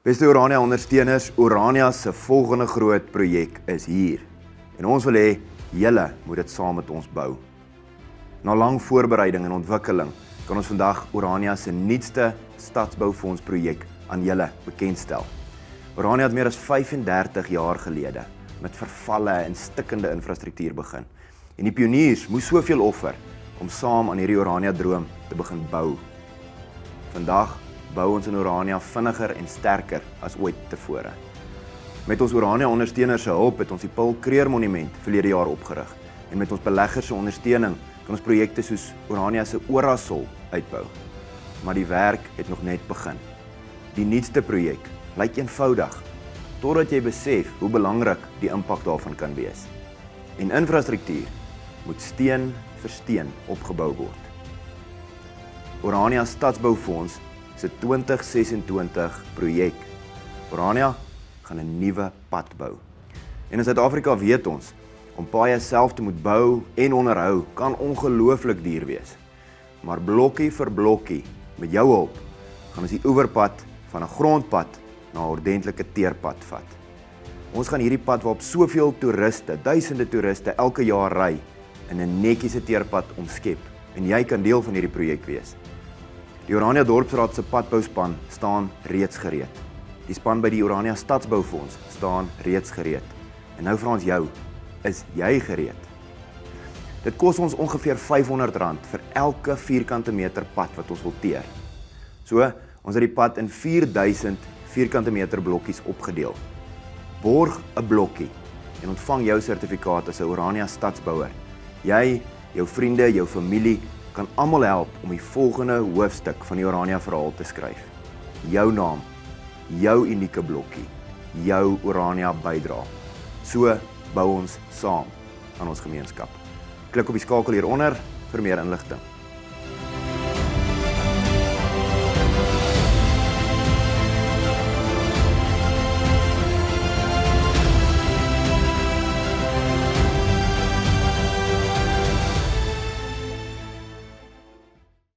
Beste Orania ondersteuners, Orania se volgende groot projek is hier. En ons wil hê, julle moet dit saam met ons bou. Na lang voorbereiding en ontwikkeling, kan ons vandag Orania se nuutste stadsboufonds projek aan julle bekendstel. Orania het meer as 35 jaar gelede met vervalle en stikkende infrastruktuur begin. En die pioniers moes soveel offer om saam aan hierdie Orania droom te begin bou. Vandag bou ons in Orania vinniger en sterker as ooit tevore. Met ons Orania ondersteuners se hulp het ons die Paul Kruger Monument verlede jaar opgerig. En met ons beleggers se ondersteuning kan ons projekte soos Orania se Orasol uitbou. Maar die werk het nog net begin. Die nuutste projek lyk eenvoudig, totdat jy besef hoe belangrik die impak daarvan kan wees. En infrastruktuur moet steen vir steen opgebou word. Orania Stadsboufonds se 2026 projek. Orania gaan 'n nuwe pad bou. En in Suid-Afrika weet ons, om paaie self te moet bou en onderhou kan ongelooflik duur wees. Maar blokkie vir blokkie, met jou hulp, gaan ons die oeverpad van 'n grondpad na 'n ordentlike teerpad vat. Ons gaan hierdie pad waarop soveel toeriste, duisende toeriste elke jaar ry, in 'n netjiese teerpad omskep. En jy kan deel van hierdie projek wees. Die Orania Dorpsraad se padbouspan staan reeds gereed. Die span by die Orania Stadsboufonds staan reeds gereed. En nou vra ons jou, is jy gereed? Dit kos ons ongeveer R500 vir elke vierkante meter pad wat ons wil teer. So, ons het die pad in 4000 vierkante meter blokkies opgedeel. Borg 'n blokkie en ontvang jou sertifikaat as 'n Orania stadsbouer. Jy, jou vriende, jou familie kan almal help om die volgende hoofstuk van die Orania verhaal te skryf. Jou naam, jou unieke blokkie, jou Orania bydra. So bou ons saam aan ons gemeenskap. Klik op die skakel hieronder vir meer inligting.